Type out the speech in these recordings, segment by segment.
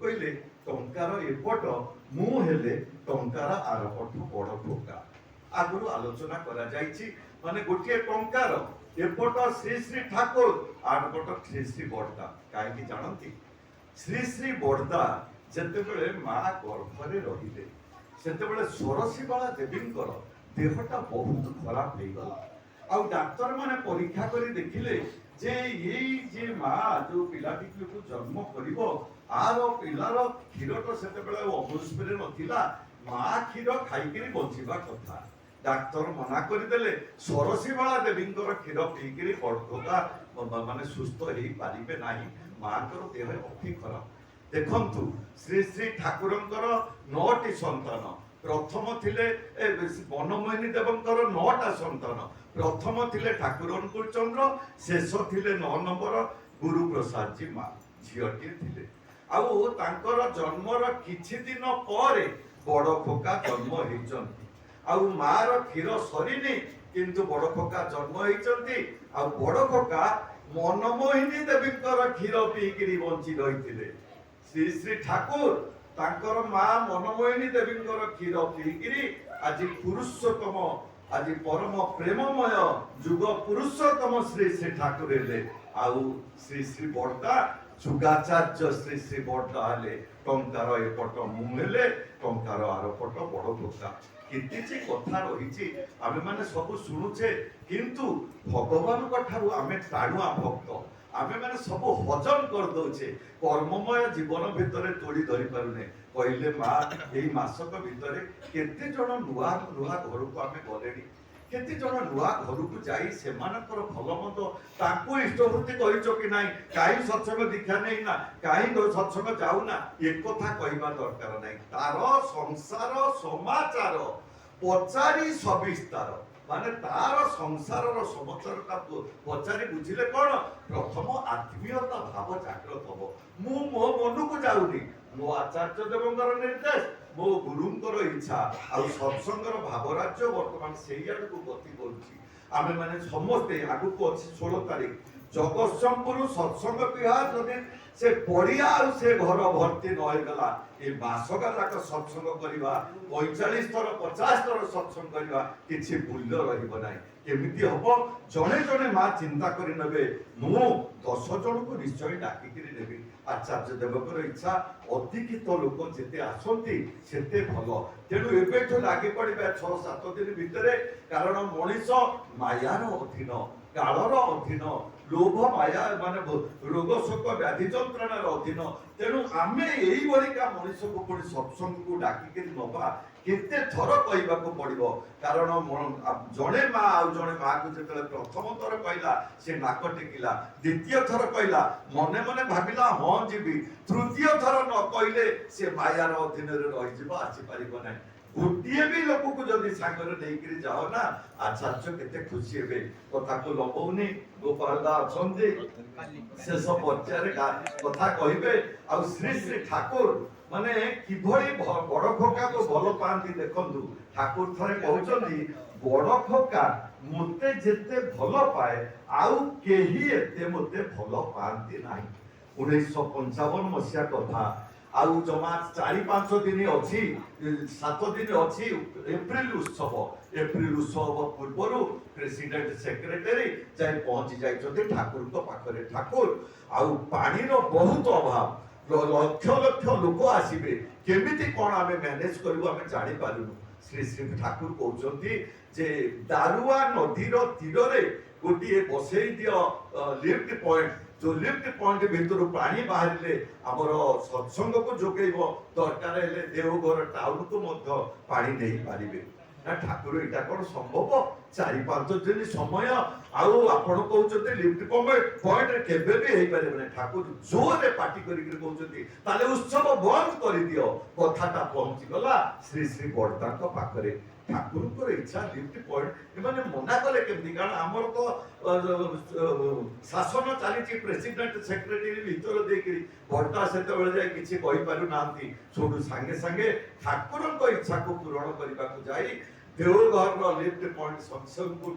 କହିଲେ ଟଙ୍କାର ଏପଟ ମୁଁ ହେଲେ ଟଙ୍କାର ଆରପଟ ବଡ଼ ଟଙ୍କା। ଆଗରୁ ଆଲୋଚନା କରାଯାଇଛି ମାନେ ଗୋଟିଏ ଟଙ୍କାର ଏପଟ ଶ୍ରୀ ଶ୍ରୀ ଠାକୁର ଆରପଟ ଶ୍ରୀ ଶ୍ରୀ ବଡ଼ଦା। କାହିଁକି ଜାଣନ୍ତି? ଶ୍ରୀ ଶ୍ରୀ ବଡ଼ଦା ଯେତେବେଳେ ମା ଗର୍ଭରେ ରହିଲେ ସେତେବେଳେ ଷୋଡ଼ଶୀବାଳା ଦେବୀଙ୍କର ଦେହଟା ବହୁତ ଖରାପ ହେଇଗଲା। ଆଉ ଡାକ୍ତର ମାନେ ପରୀକ୍ଷା କରି ଦେଖିଲେ ଯେ ଏଇ ଯେ ମା ଯୋଉ ପିଲାଟିକୁ ଜନ୍ମ କରିବ ଆର ପିଲାର କ୍ଷୀରଟା ସେତେବେଳେ ଅମୃତସରରେ ନଥିଲା, ମା କ୍ଷୀର ଖାଇକିରି ବଞ୍ଚିବା କଥା। ଡାକ୍ତର ମନା କରିଦେଲେ ଷୋଡ଼ଶୀବାଳା ଦେବୀଙ୍କର କ୍ଷୀର ପିଇକିରି ବଡ଼ଟୋକା ମାନେ ସୁସ୍ଥ ହେଇପାରିବେ ନାହିଁ, ମାଙ୍କର ଦେହ ଅତି ଖରାପ। ଦେଖନ୍ତୁ ଶ୍ରୀ ଶ୍ରୀ ଠାକୁରଙ୍କର 9ଟି ସନ୍ତାନ। ପ୍ରଥମ ଥିଲେ ବନମୋହିନୀ ଦେବଙ୍କର 9ଟା ସନ୍ତାନ। ପ୍ରଥମ ଥିଲେ ଠାକୁର ଅନୁକୂଳ ଚନ୍ଦ୍ର, ଶେଷ ଥିଲେ 9 ନମ୍ବର ଗୁରୁପ୍ରସାଦ ଜୀ ମା, ଝିଅଟିଏ ଥିଲେ। ଆଉ ତାଙ୍କର ଜନ୍ମର କିଛି ଦିନ ପରେ ବଡ଼ ଖୋକା ଜନ୍ମ ହେଇଛନ୍ତି। ଆଉ ମାର କ୍ଷୀର ସରିନି କିନ୍ତୁ ବଡ଼ ଖୋକା ଜନ୍ମ ହେଇଛନ୍ତି। ଆଉ ବଡ଼ ଖୋକା ମନମୋହିନୀ ଦେବୀଙ୍କର କ୍ଷୀର ପିଇକିରି ବଞ୍ଚି ରହିଥିଲେ। ଶ୍ରୀ ଶ୍ରୀ ଠାକୁର ତାଙ୍କର ମା ମନମୋହିନୀ ଦେବୀଙ୍କର କ୍ଷୀର ପିଇକିରି ଆଜି ପୁରୁଷୋତ୍ତମ, ଆଜି ପରମ ପ୍ରେମମୟ ଯୁଗ ପୁରୁଷୋତ୍ତମ ଶ୍ରୀ ଶ୍ରୀ ଠାକୁର ହେଲେ। ଆଉ ଶ୍ରୀ ଶ୍ରୀ ବଡ଼ଦା ଯୁଗାଚାର୍ଯ୍ୟ ଶ୍ରୀ ଶ୍ରୀ ବଡ଼ଦା ହେଲେ। ଟଙ୍କାର ଏପଟ ମୁଁ ହେଲେ ଟଙ୍କାର ଆରପଟ ବଡ଼ ଟଙ୍କା। କେତେ ଯେ କଥା ରହିଛି ଆମେ ମାନେ ସବୁ ଶୁଣୁଛେ, କିନ୍ତୁ ଭଗବାନଙ୍କ ଠାରୁ ଆମେ ଟାଣୁଆ ଭକ୍ତ। ଆମେ ମାନେ ସବୁ ହଜମ କରିଦଉଛେ, କର୍ମମୟ ଜୀବନ ଭିତରେ ତୋଳି ଧରି ପାରୁନେ। କହିଲେ ମା ଏଇ ମାସକ ଭିତରେ କେତେ ଜଣ ନୂଆ ନୂଆ ଘରକୁ ଆମେ ଗଲେଣି, କେତେ ଜଣ ନୂଆ ଘରକୁ ଯାଇ ସେମାନଙ୍କର ଭଲ ମନ୍ଦ ତାଙ୍କୁ ଇଷ୍ଟବୃତ୍ତି କରିଛ କି ନାହିଁ, କାହିଁ ସତ୍ସଙ୍ଗ ଦୀକ୍ଷା ନେଇନା, କାହିଁ ସତ୍ସଙ୍ଗ ଯାଉନା, ଏକଥା କହିବା ଦରକାର ନାହିଁ। ତାର ସଂସାର ସମାଚାର ପଚାରି ସବିସ୍ତାର, ମାନେ ତାର ସଂସାରର ସମାଚାରଟା ପଚାରି ବୁଝିଲେ କଣ ପ୍ରଥମ ଆତ୍ମୀୟତା ଭାବ ଜାଗ୍ରତ ହବ। ମୁଁ ମୋ ମନକୁ ଯାଉନି, ମୋ ଆଚାର୍ଯ୍ୟ ଦେବଙ୍କର ନିର୍ଦ୍ଦେଶ, ମୋ ଗୁରୁଙ୍କର ଇଚ୍ଛା, ଆଉ ସତ୍ସଙ୍ଗର ଭାବରାଜ୍ୟ ବର୍ତ୍ତମାନ ସେଇ ଆଡକୁ ଗତି କରୁଛି। ଆମେ ମାନେ ସମସ୍ତେ ଆଗକୁ ଅଛି 16 ତାରିଖ ଜଗତସିଂହପୁର ସତ୍ସଙ୍ଗ ବିହାର। ଯଦି ସେ ପଡ଼ିଆ ଆଉ ସେ ଘର ଭର୍ତ୍ତି ନ ହେଇଗଲା, ଏ ମାସକା ଯାକ ସତ୍ସଙ୍ଗ କରିବା, 45 ଥର 50 ଥର ସତ୍ସଙ୍ଗ କରିବା କିଛି ମୂଲ୍ୟ ରହିବ ନାହିଁ। କେମିତି ହବ? ଜଣେ ଜଣେ ମା ଚିନ୍ତା କରି ନେବେ, ମୁଁ 10 ଜଣଙ୍କୁ ନିଶ୍ଚୟ ଡାକିକିରି ନେବି। ଆଚାର୍ଯ୍ୟ ଦେବଙ୍କର ଇଚ୍ଛା ଅଧିକିତ ଲୋକ ଯେତେ ଆସନ୍ତି ସେତେ ଭଲ। ତେଣୁ ଏବେଠୁ ଲାଗି ପଡ଼ିବା 6-7 ଦିନ ଭିତରେ, କାରଣ ମଣିଷ ମାୟାର ଅଧୀନ, କାଳର ଅଧୀନ, ଲୋଭ ମାୟା ମାନେ ରୋଗ ଶୋକ ବ୍ୟାଧି ଯନ୍ତ୍ରଣାର ଅଧୀନ। ତେଣୁ ଆମେ ଏଇଭଳିକା ମଣିଷକୁ ପୁଣି ସତ୍ସଙ୍ଗକୁ ଡାକିକିରି ନବା କେତେ ଥର କହିବାକୁ ପଡ଼ିବ। କାରଣ ଜଣେ ମା ଆଉ ଜଣେ ମାକୁ ଯେତେବେଳେ ପ୍ରଥମ ଥର କହିଲା ସେ ନାକ ଟେକିଲା, ଦ୍ୱିତୀୟ ଥର କହିଲା ମନେ ମନେ ଭାବିଲା ହଁ ଯିବି, ତୃତୀୟ ଥର ନ କହିଲେ ସେ ମାୟାର ଅଧୀନରେ ରହିଯିବ, ଆସିପାରିବ ନାହିଁ। ଗୋଟିଏ ବି ଲୋକକୁ ଯଦି ସାଙ୍ଗରେ ନେଇକିରି ଯାଅ ନା, ଆଚାର୍ଯ୍ୟ କେତେ ଖୁସି ହେବେ। କଥାକୁ ଲମ୍ବଉନି, ଗୋପାଳ ଦା ଅଛନ୍ତି ଶେଷ ପର୍ଯ୍ୟାୟରେ କଥା କହିବେ। ଆଉ ଶ୍ରୀ ଶ୍ରୀ ଠାକୁର ମାନେ କିଭଳି ବଡ଼ ଖୋକାକୁ ଭଲ ପାଆନ୍ତି ଦେଖନ୍ତୁ। ଠାକୁର ଥରେ କହୁଛନ୍ତି ବଡ଼ ଖୋକା ମୋତେ ଯେତେ ଭଲ ପାଏ ଆଉ କେହି ଏତେ ମୋତେ ଭଲ ପାଆନ୍ତି ନାହିଁ। 1955 ମସିହା କଥା। ଆଉ ଜମା 4-5 ଦିନ ଅଛି, 7 ଦିନ ଅଛି ଏପ୍ରିଲ ଉତ୍ସବ। ଏପ୍ରିଲ ଉତ୍ସବ ପୂର୍ବରୁ ପ୍ରେସିଡେଣ୍ଟ ସେକ୍ରେଟାରୀ ଯାଇ ପହଞ୍ଚି ଯାଇଛନ୍ତି ଠାକୁରଙ୍କ ପାଖରେ। ଠାକୁର ଆଉ ପାଣିର ବହୁତ ଅଭାବ, ଲକ୍ଷ ଲକ୍ଷ ଲୋକ ଆସିବେ, କେମିତି କଣ ଆମେ ମ୍ୟାନେଜ କରିବୁ ଆମେ ଜାଣିପାରୁନୁ। ଶ୍ରୀ ଶ୍ରୀ ଠାକୁର କହୁଛନ୍ତି ଯେ ଦାରୁଆ ନଦୀର ତୀରରେ ଗୋଟିଏ ବସେଇ ଦିଅ ଲିଫ୍ଟ ପଏଣ୍ଟ, जो लिफ्ट पॉइंट भितर पानी बाहरिले आमर सत्संग को जोगेब, दरकार हेले देवघर टाउन को मध्य पानी नहीं पारिबे ना। ठाकुर एटा कोन संभव? 4-5 दिन समय आउ आपण कहउछते लिफ्ट पॉइंट केबे भी हेई पारे। ठाकुर जोरे पार्टी करी कहउछते ताले उत्सव बंद कर दियो। कथाटा पहुंची गला श्री श्री बड़ता को पाखरे। ठाकुर को इच्छा लिफ्ट पॉइंट एमाने मना कले केमती? कारण हमर तो शासन चली प्रेसिडेंट सेक्रेटरी भीतर देकरी बड़ता सेते बेले जाय किछि कहि पारु नांती। सोडू संगे संगे ठाकुर को इच्छा को पूर्ण करबा को जाई देवघर लिफ्ट पॉइंट सत्संग को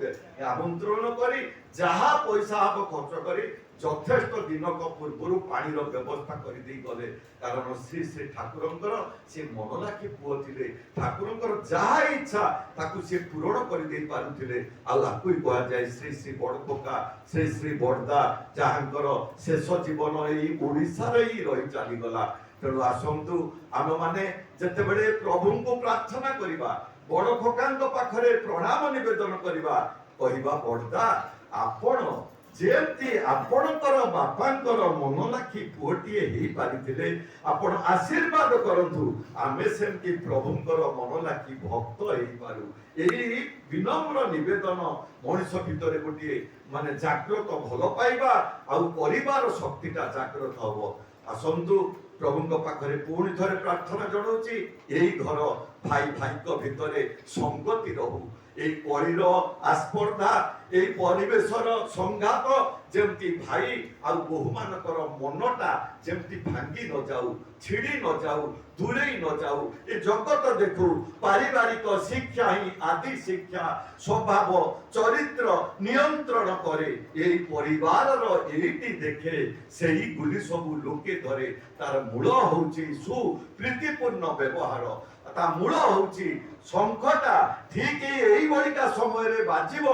आमंत्रण करी जहा पैसा हम खर्च करी ଯଥେଷ୍ଟ ଦିନକ ପୂର୍ବରୁ ପାଣିର ବ୍ୟବସ୍ଥା କରିଦେଇ ଗଲେ କାରଣ ଶ୍ରୀ ଶ୍ରୀ ଠାକୁରଙ୍କର ସେ ମନଲାଖି ପୁଅ ଥିଲେ ଠାକୁରଙ୍କର ଯାହା ଇଚ୍ଛା ତାକୁ ସେ ପୂରଣ କରିଦେଇ ପାରୁଥିଲେ ଆଉ ଆକୁ କୁହାଯାଏ ଶ୍ରୀ ଶ୍ରୀ ବଡ଼ପକା ଶ୍ରୀ ଶ୍ରୀ ବଡ଼ଦା ଯାହାଙ୍କର ଶେଷ ଜୀବନ ଏଇ ଓଡ଼ିଶାରେ ହିଁ ରହି ଚାଲିଗଲା। ତେଣୁ ଆସନ୍ତୁ ଆମେମାନେ ଯେତେବେଳେ ପ୍ରଭୁଙ୍କୁ ପ୍ରାର୍ଥନା କରିବା ବଡ଼ ଖୋକାଙ୍କ ପାଖରେ ପ୍ରଣାମ ନିବେଦନ କରିବା କହିବା ବଡ଼ଦା ଆପଣ ଯେମିତି ଆପଣଙ୍କର ବାପାଙ୍କର ମନଲାଖି ପୁଅଟିଏ ହେଇପାରିଥିଲେ ଆପଣ ଆଶୀର୍ବାଦ କରନ୍ତୁ ଆମେ ସେମିତି ପ୍ରଭୁଙ୍କର ମନଲାଖି ଭକ୍ତ ହେଇପାରୁ। ଏଇ ବିନମ୍ର ନିବେଦନ ମଣିଷ ଭିତରେ ଗୋଟିଏ ମାନେ ଜାଗ୍ରତ ଭଲ ପାଇବା ଆଉ ପରିବାର ଶକ୍ତିଟା ଜାଗ୍ରତ ହବ। ଆସନ୍ତୁ ପ୍ରଭୁଙ୍କ ପାଖରେ ପୁଣି ଥରେ ପ୍ରାର୍ଥନା ଜଣାଉଛି ଏଇ ଘର ଭାଇ ଭାଇଙ୍କ ଭିତରେ ସଂଗତି ରହୁ এই কলির আস্পর্ধা এই পরিবেশর সংঘাত যেমতি ভাই আর বহুমানকর মনটা যেমতি ভাঙ্গি ন যাও ছিড়ি ন যাও দূরেই ন যাও এ জগত দেখু পারিবারিক শিক্ষা হি আদি শিক্ষা স্বভাব চরিত্র নিয়ন্ত্রণ করে এই পরিবারর এইটি দেখে সেই গুলি সবু লোকে ধরে তার মূল হচ্ছে সুপ্রীতিপূর্ণ ব্যবহার তা মূল হচ্ছে শঙ্খটা ঠিক এইভাবে সময় বাজিব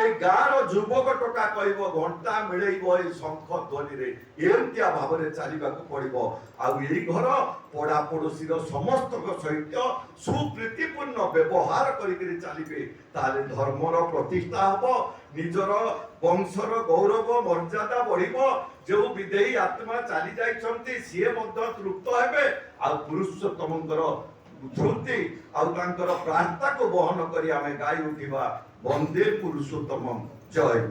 এই গাঁর যুবক টোকা কইব ঘণ্টা মিলেইব এই শঙ্খ ধ্বনিরে এমতিয়া ভাবে চালিবাকু পড়িব আর এই ঘর পড়া পড়োশীর সমস্ত সহিত সুপ্রীতিপূর্ণ ব্যবহার করিকি চালিবে তাহলে ধর্মর প্রতিষ্ঠা হব নিজর বংশর গৌরব মর্যাদা বড়িব যে বিদেয়ী আত্মা চালি যাইছন্তি সিয়ে মধ্য তৃপ্ত হেবে আর পুরুষোত্তমଙ୍କର ধৃতি ଆଉ ତାଙ୍କର ପ୍ରାର୍ଥନାକୁ ବହନ କରି ଆମେ ଗାଇ ଉଠିବା ବନ୍ଦେ ପୁରୁଷୋତ୍ତମମ୍ ଜୟ।